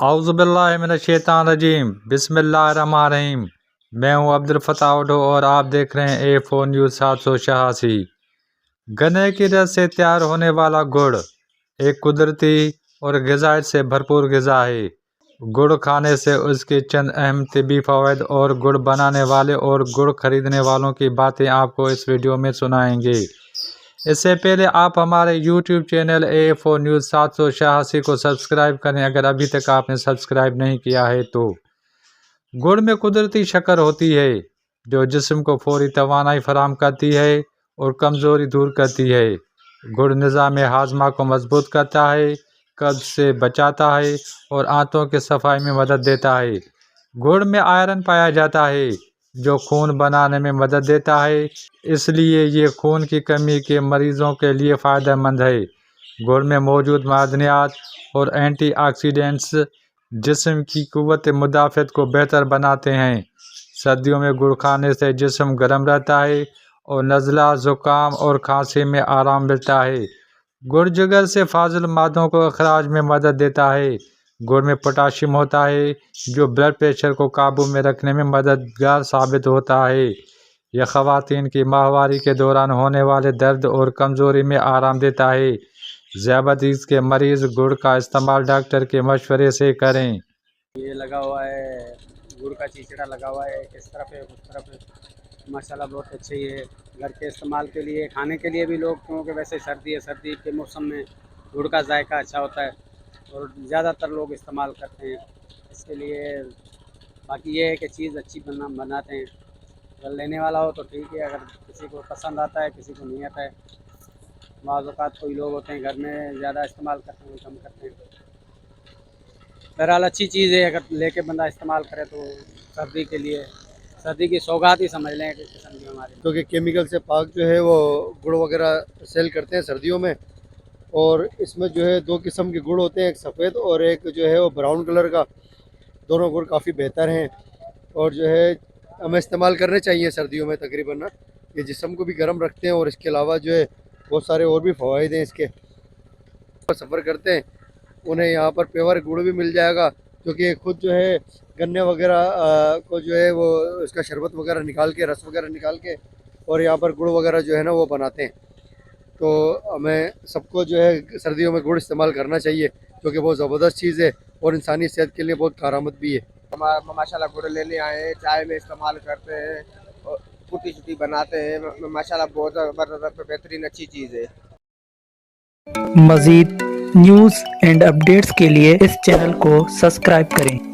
औज़ुबिल्लाहिमिनश्शैतानिर्रजीम बिस्मिल्लाहिर्रहमानिर्रहीम। मैं हूं अब्दुल फताह उडो और आप देख रहे हैं A4 न्यूज़ 786। गन्ने की रस से तैयार होने वाला गुड़ एक कुदरती और ग़िज़ायत से भरपूर ग़िज़ा है। गुड़ खाने से उसके चंद अहम तिब्बी फ़वाइद और गुड़ बनाने वाले और गुड़ खरीदने वालों की बातें आपको इस वीडियो में सुनाएंगे। इससे पहले आप हमारे YouTube चैनल A4 न्यूज़ 786 को सब्सक्राइब करें अगर अभी तक आपने सब्सक्राइब नहीं किया है तो। गुड़ में कुदरती शक्कर होती है जो जिस्म को फौरी तवानाई फराहम करती है और कमज़ोरी दूर करती है। गुड़ निज़ाम हाजमा को मजबूत करता है, कब्ज़ से बचाता है और आंतों की सफाई में मदद देता है। गुड़ में आयरन पाया जाता है जो खून बनाने में मदद देता है, इसलिए ये खून की कमी के मरीज़ों के लिए फ़ायदेमंद है। गुड़ में मौजूद मादनियात और एंटीऑक्सीडेंट्स जिस्म की क़ुव्वत मुदाफ़त को बेहतर बनाते हैं। सर्दियों में गुड़ खाने से जिस्म गर्म रहता है और नज़ला, ज़ुकाम और खांसी में आराम मिलता है। गुड़ जिगर से फाजिल मादों को अखराज में मदद देता है। गुड़ में पोटाशियम होता है जो ब्लड प्रेशर को काबू में रखने में मददगार साबित होता है। यह ख़वातीन की माहवारी के दौरान होने वाले दर्द और कमज़ोरी में आराम देता है। ज़ियाबतीस के मरीज़ गुड़ का इस्तेमाल डॉक्टर के मशवरे से करें। ये लगा हुआ है, गुड़ का चीचड़ा लगा हुआ है, इस तरफ है उस तरफ है। माशाल्लाह बहुत अच्छे ही है घर के इस्तेमाल के लिए, खाने के लिए भी लोग, क्योंकि वैसे सर्दी है, सर्दी के मौसम में गुड़ का जायका अच्छा होता है और ज़्यादातर लोग इस्तेमाल करते हैं इसके लिए। बाकी ये है कि चीज़ अच्छी बनाते हैं। अगर लेने वाला हो तो ठीक है, अगर किसी को पसंद आता है किसी को नहीं आता है। बाज़ औक़ात कोई लोग होते हैं घर में ज़्यादा इस्तेमाल करते हैं, कम करते हैं। बहरहाल अच्छी चीज़ है, अगर लेके बंदा इस्तेमाल करे तो सर्दी के लिए, सर्दी की सौगात ही समझ लें कि किस्म की हमारी, क्योंकि केमिकल से पाक जो है वो गुड़ वगैरह सेल करते हैं सर्दियों में। और इसमें जो है दो किस्म के गुड़ होते हैं, एक सफ़ेद और एक जो है वो ब्राउन कलर का। दोनों गुड़ काफ़ी बेहतर हैं और जो है हमें इस्तेमाल करने चाहिए सर्दियों में तकरीबन ना। ये जिस्म को भी गर्म रखते हैं और इसके अलावा जो है बहुत सारे और भी फ़वाइद हैं इसके। सफ़र करते हैं उन्हें यहाँ पर प्योर गुड़ भी मिल जाएगा, क्योंकि खुद जो है गन्ने वगैरह को जो है वो इसका शरबत वगैरह निकाल के, रस वगैरह निकाल के और यहाँ पर गुड़ वगैरह जो है ना वो बनाते हैं। तो हमें सबको जो है सर्दियों में गुड़ इस्तेमाल करना चाहिए, क्योंकि बहुत ज़बरदस्त चीज़ है और इंसानी सेहत के लिए बहुत कारआमद भी है। माशाल्लाह गुड़ लेने आए हैं, चाय में इस्तेमाल करते हैं और कुटी शुटी बनाते हैं। माशाल्लाह बहुत ज़बरदस्त बेहतरीन अच्छी चीज़ है। मज़ीद न्यूज़ एंड अपडेट्स के लिए इस चैनल को सब्सक्राइब करें।